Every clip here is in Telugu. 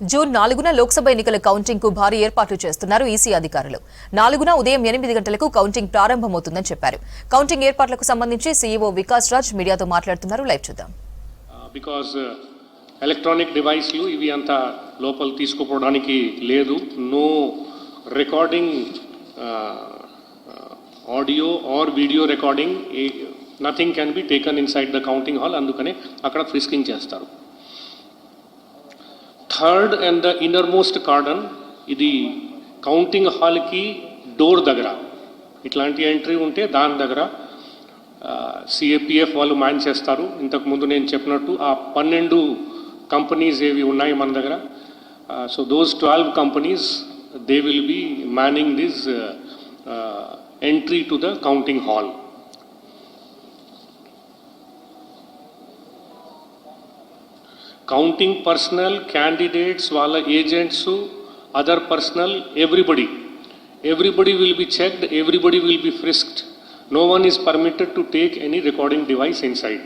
జూన్ 4న లోక్సభ ఎన్నికల కౌంటింగ్ కు భారీ ఏర్పాట్లు చేస్తున్నారు ఈసీ అధికారులు. 4న ఉదయం 8 గంటలకు కౌంటింగ్ ప్రారంభమవుతుందని చెప్పారు. కౌంటింగ్ ఏర్పాట్లకు సంబంధించి సీఈఓ వికాస్ రాజ్ మీడియాతో మాట్లాడుతున్నారు. లైవ్ చూద్దాం. బికాజ్ ఎలక్ట్రానిక్ డివైస్లు ఇవి అంత లోపల తీసుకుపోవడానికి లేదు. No recording audio or video recording nothing can be taken inside the counting hall. అందుకనే అక్కడ ఫ్రిస్కింగ్ చేస్తారు. Third and the inner cordon ఇది కౌంటింగ్ హాల్కి డోర్ దగ్గర ఇట్లాంటి ఎంట్రీ ఉంటే దాని దగ్గర సిఏపిఎఫ్ వాళ్ళు మ్యాన్ చేస్తారు. ఇంతకుముందు నేను చెప్పినట్టు ఆ 12 కంపెనీస్ ఏవి ఉన్నాయి మన దగ్గర. So those 12 companies they will be manning this entry to the counting hall. Counting personnel, candidates, wala agents, other personnel, everybody will be checked, everybody will be frisked. No one is permitted to take any recording device inside.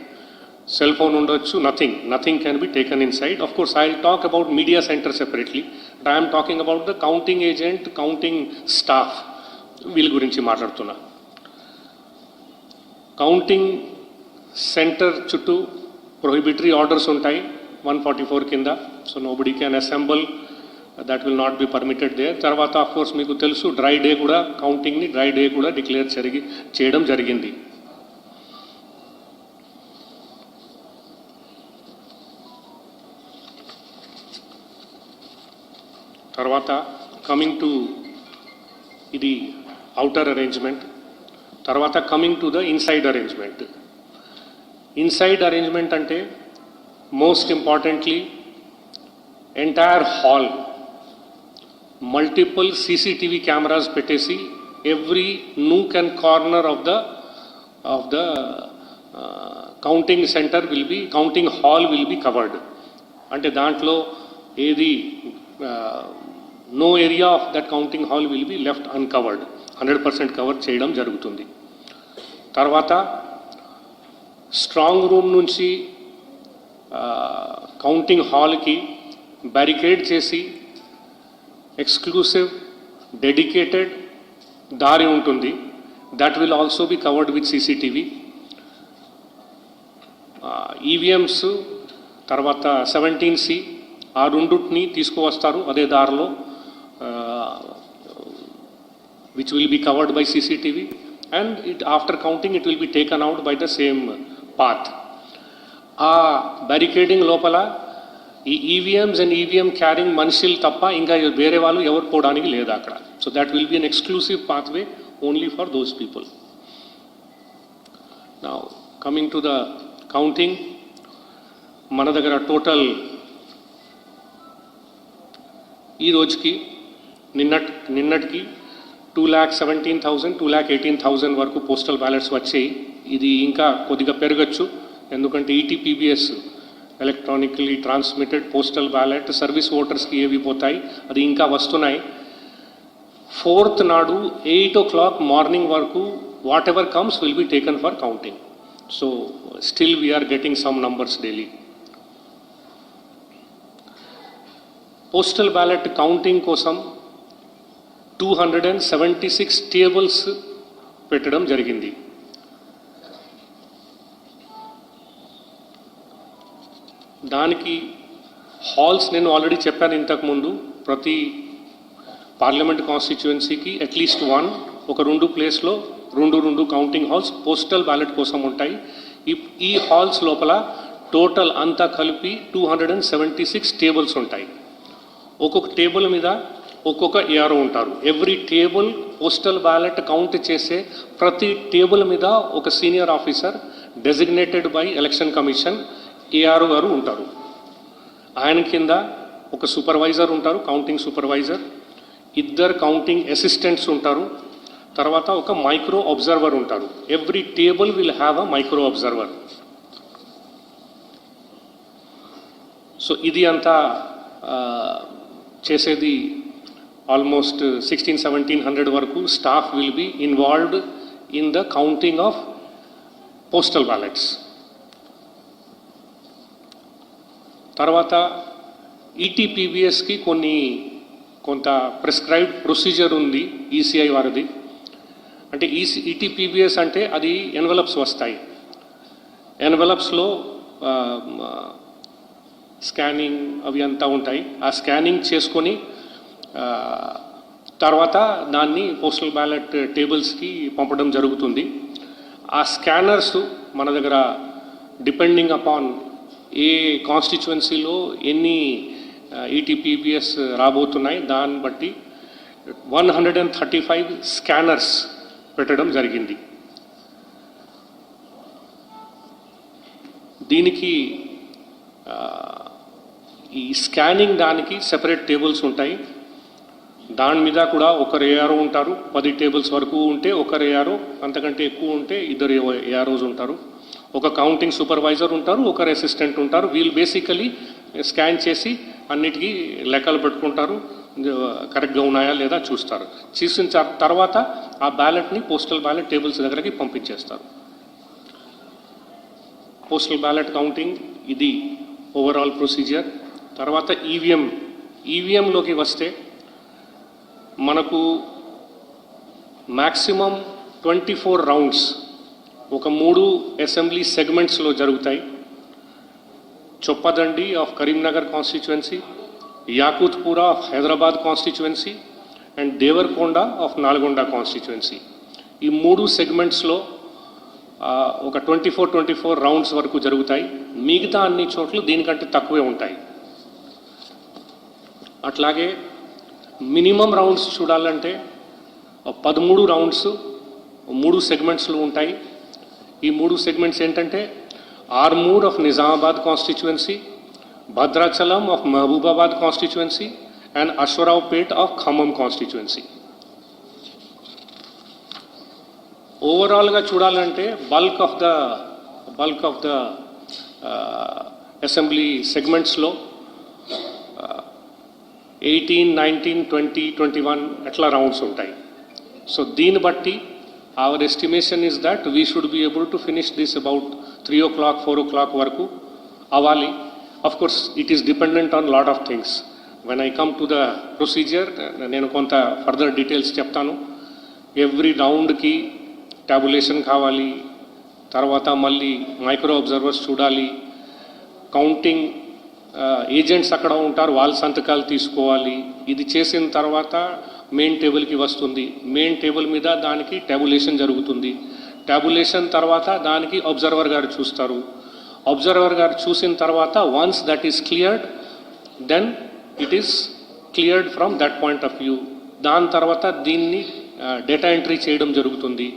Cell phone undachu, nothing can be taken inside. Of course, I'll talk about media center separately, but I am talking about the counting agent, counting staff. వీళ్ళ గురించి మాట్లాడుతున్నా. కౌంటింగ్ సెంటర్ చుట్టూ ప్రొహిబిటరీ ఆర్డర్స్ ఉంటాయి 144 కింద. So nobody can assemble, that will not be permitted there. తర్వాత ఆఫ్ కోర్స్ మీకు తెలుసు డ్రై డే కూడా, కౌంటింగ్ని డ్రై డే కూడా డిక్లేర్ చేయడం జరిగింది. తర్వాత కమింగ్ టు ఇది అవుటర్ అరేంజ్మెంట్. తర్వాత coming to the inside arrangement. Inside arrangement అంటే most importantly entire hall multiple CCTV cameras petesi every nook and corner of the counting center will be, counting hall will be covered. Ante dantlo edi no area of that counting hall will be left uncovered. 100% cover cheyadam jarugutundi. Tarvata strong room nunchi counting హాల్కి బ్యారికేడ్ చేసి ఎక్స్క్లూసివ్ డెడికేటెడ్ దారి ఉంటుంది. That will also be covered with CCTV. EVMs తర్వాత 17C ఆ రెండుని తీసుకువస్తారు అదే దారిలో, which will be covered by CCTV and after counting it will be taken out by the same path. ఆ బ్యారికేడింగ్ లోపల ఈ ఈవీఎంస్ అండ్ ఈవీఎం క్యారింగ్ మనుషులు తప్ప ఇంకా వేరే వాళ్ళు ఎవరు పోవడానికి లేదు అక్కడ. So that will be an exclusive pathway only for those people. Now coming to the counting, మన దగ్గర టోటల్ ఈ రోజుకి నిన్నటికి 2,17,000 2,18,000 వరకు పోస్టల్ బ్యాలెట్స్ వచ్చాయి. ఇది ఇంకా కొద్దిగా పెరగచ్చు, ఎందుకంటే ETPBS electronically transmitted postal ballot service ఓటర్స్కి ఏవి పోతాయి అది ఇంకా వస్తున్నాయి. 4th నాడు 8 o'clock మార్నింగ్ వరకు whatever comes will be taken for counting. So still we're getting some numbers daily. Postal ballot counting కోసం 276 టేబుల్స్ పెట్టడం జరిగింది. దానికి హాల్స్ నేను ఆల్రెడీ చెప్పాను ఇంతకుముందు, ప్రతి పార్లమెంట్ కాన్స్టిట్యుయెన్సీకి అట్లీస్ట్ ఒక 2 ప్లేస్లో 2 కౌంటింగ్ హాల్స్ పోస్టల్ బ్యాలెట్ కోసం ఉంటాయి. ఈ హాల్స్ లోపల టోటల్ అంతా కలిపి 276 టేబుల్స్ ఉంటాయి. ఒక్కొక్క టేబుల్ మీద ఒక్కొక్క ఏఆర్ఓ ఉంటారు. Every table postal ballot count చేసే ప్రతి టేబుల్ మీద ఒక senior officer designated by election commission ARO గారు ఉంటారు. ఆయన కింద ఒక సూపర్వైజర్ ఉంటారు, కౌంటింగ్ సూపర్వైజర్, 2 కౌంటింగ్ అసిస్టెంట్స్ ఉంటారు, తర్వాత ఒక మైక్రో అబ్జర్వర్ ఉంటారు. Every table will have a micro observer. So ఇది అంతా చేసేది ఆల్మోస్ట్ 1600-1700 వరకు staff will B involved in the counting of postal ballots. తర్వాత ఈటీపీబీఎస్కి కొంత ప్రిస్క్రైబ్డ్ ప్రొసీజర్ ఉంది ఈసీఐ వారిది. అంటే ఈటీపీబీఎస్ అంటే అది ఎన్వలప్స్ వస్తాయి. ఎన్వలప్స్లో స్కానింగ్ అవి అంతా ఉంటాయి. ఆ స్కానింగ్ చేసుకొని తర్వాత దాన్ని పోస్టల్ బ్యాలెట్ టేబుల్స్కి పంపడం జరుగుతుంది. ఆ స్కానర్స్ మన దగ్గర డిపెండింగ్ అపాన్ ఏ కాన్స్టిట్యువెన్సీలో ఎన్ని ఈటీపీబీఎస్ రాబోతున్నాయి దాన్ని బట్టి 135 స్కానర్స్ పెట్టడం జరిగింది. దీనికి ఈ స్కానింగ్ దానికి సెపరేట్ టేబుల్స్ ఉంటాయి. దాని మీద కూడా ఒకరు ఏఆర్ఓ ఉంటారు. 10 టేబుల్స్ వరకు ఉంటే ఒకరు ఏఆర్ఓ, అంతకంటే ఎక్కువ ఉంటే 2 ఏఆర్ఓస్ ఉంటారు. ఒక కౌంటింగ్ సూపర్వైజర్ ఉంటారు, ఒకరు అసిస్టెంట్ ఉంటారు. వీళ్ళు బేసికలీ స్కాన్ చేసి అన్నిటికీ లెక్కలు పెట్టుకుంటారు, కరెక్ట్గా ఉన్నాయా లేదా చూస్తారు. చూసిన తర్వాత ఆ బ్యాలెట్ని పోస్టల్ బ్యాలెట్ టేబుల్స్ దగ్గరకి పంపించేస్తారు. పోస్టల్ బ్యాలెట్ కౌంటింగ్ ఇది ఓవరాల్ ప్రొసీజర్. తర్వాత ఈవీఎంలోకి వస్తే మనకు మ్యాక్సిమం 24 రౌండ్స్ ఒక 3 అసెంబ్లీ సెగ్మెంట్స్లో జరుగుతాయి. Choppadandi of Karimnagar constituency, Yakutpura of Hyderabad constituency and Devarakonda of Nalgonda constituency. ఈ 3 సెగ్మెంట్స్లో ఒక 24 రౌండ్స్ వరకు జరుగుతాయి. మిగతా అన్ని చోట్ల దీనికంటే తక్కువే ఉంటాయి. అట్లాగే మినిమం రౌండ్స్ చూడాలంటే 13 రౌండ్స్ 3 సెగ్మెంట్స్లో ఉంటాయి. ఈ 3 సెగ్మెంట్స్ ఏంటంటే Armoor of Nizamabad constituency, Bhadrachalam of Mahabubabad constituency and Ashwaraopet of Khammam constituency. ఓవరాల్గా చూడాలంటే బల్క్ ఆఫ్ ద అసెంబ్లీ సెగ్మెంట్స్లో 18, 19, 20, 21 అట్లా రౌండ్స్ ఉంటాయి. సో దీన్ని బట్టి our estimation is that we should be able to finish this about 3 o'clock, 4 o'clock వరకు అవ్వాలి. Of course, it is dependent on lot of things. When I come to the procedure, నేను కొంత ఫర్దర్ డీటెయిల్స్ చెప్తాను. ఎవ్రీ రౌండ్కి టాబులేషన్ కావాలి, తర్వాత మళ్ళీ మైక్రో అబ్జర్వర్స్ చూడాలి, కౌంటింగ్ ఏజెంట్స్ అక్కడ ఉంటారు, వాళ్ళ సంతకాలు తీసుకోవాలి. ఇది చేసిన తర్వాత మెయిన్ టేబుల్కి వస్తుంది. మెయిన్ టేబుల్ మీద దానికి టాబులేషన్ జరుగుతుంది. టాబులేషన్ తర్వాత దానికి అబ్జర్వర్ గారు చూస్తారు. అబ్జర్వర్ గారు చూసిన తర్వాత once that is cleared, then it is cleared from that point of view. దాని తర్వాత దీన్ని డేటా ఎంట్రీ చేయడం జరుగుతుంది.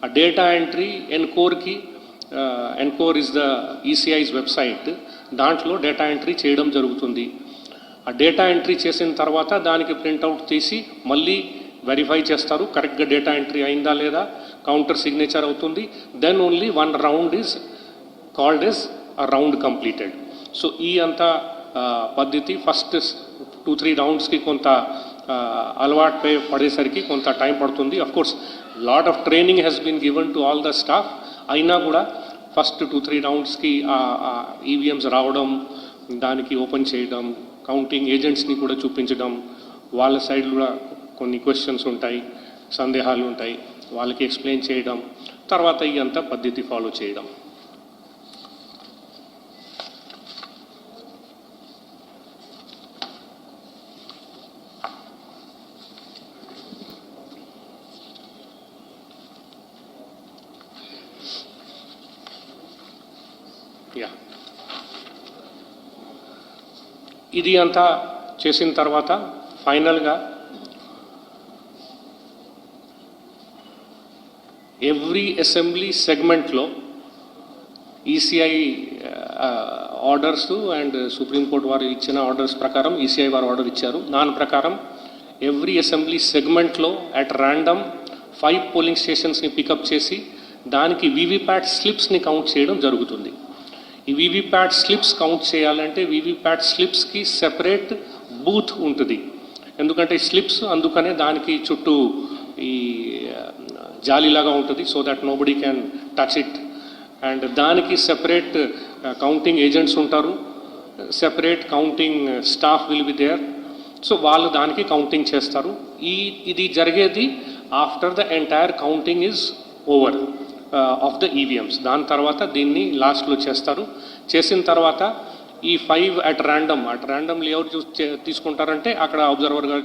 ఆ data entry encore is the ECI's website, దాంట్లో డేటా ఎంట్రీ చేయడం జరుగుతుంది. ఆ డేటా ఎంట్రీ చేసిన తర్వాత దానికి ప్రింట్అవుట్ తీసి మళ్ళీ వెరిఫై చేస్తారు, కరెక్ట్గా డేటా ఎంట్రీ అయిందా లేదా, కౌంటర్ సిగ్నేచర్ అవుతుంది. Then only 1 round is called as a round completed. So ఈ అంతా పద్ధతి ఫస్ట్ 2-3 రౌండ్స్కి కొంత అలవాటు పడేసరికి కొంత టైం పడుతుంది. Of course lot of training has been given to all the staff. అయినా కూడా ఫస్ట్ 2-3 రౌండ్స్కి ఈవీఎంస్ రావడం, దానికి ఓపెన్ చేయడం, కౌంటింగ్ ఏజెంట్స్ని కూడా చూపించడం, వాళ్ళ సైడ్ కూడా కొన్ని క్వశ్చన్స్ ఉంటాయి, సందేహాలు ఉంటాయి, వాళ్ళకి ఎక్స్ప్లెయిన్ చేయడం, తర్వాత ఈ అంతా పద్ధతి ఫాలో చేయడం. ఇది అంతా చేసిన తర్వాత ఫైనల్గా ఎవ్రీ అసెంబ్లీ సెగ్మెంట్లో ఈసీఐ ఆర్డర్స్ అండ్ సుప్రీంకోర్టు వారు ఇచ్చిన ఆర్డర్స్ ప్రకారం ఈసీఐ వారు ఆర్డర్ ఇచ్చారు. దాని ప్రకారం ఎవ్రీ అసెంబ్లీ సెగ్మెంట్లో అట్ ర్యాండమ్ 5 పోలింగ్ స్టేషన్స్ని పికప్ చేసి దానికి వీవీప్యాట్ స్లిప్స్ని కౌంట్ చేయడం జరుగుతుంది. ఈ వీవీప్యాట్ స్లిప్స్ కౌంట్ చేయాలంటే వీవీప్యాట్ స్లిప్స్కి సెపరేట్ బూత్ ఉంటుంది. ఎందుకంటే స్లిప్స్ అందుకనే దానికి చుట్టూ ఈ జాలీలాగా ఉంటుంది, so that nobody can touch it. And దానికి సెపరేట్ కౌంటింగ్ ఏజెంట్స్ ఉంటారు, separate counting staff will be there. So వాళ్ళు దానికి కౌంటింగ్ చేస్తారు. ఇది జరిగేది after the entire counting is over of the EVMs. దాని తర్వాత దీన్ని లాస్ట్లో చేస్తారు. చేసిన తర్వాత ఈ 5 అట్ ర్యాండమ్ లేఅవుట్ తీసుకుంటారంటే అక్కడ అబ్జర్వర్ గారు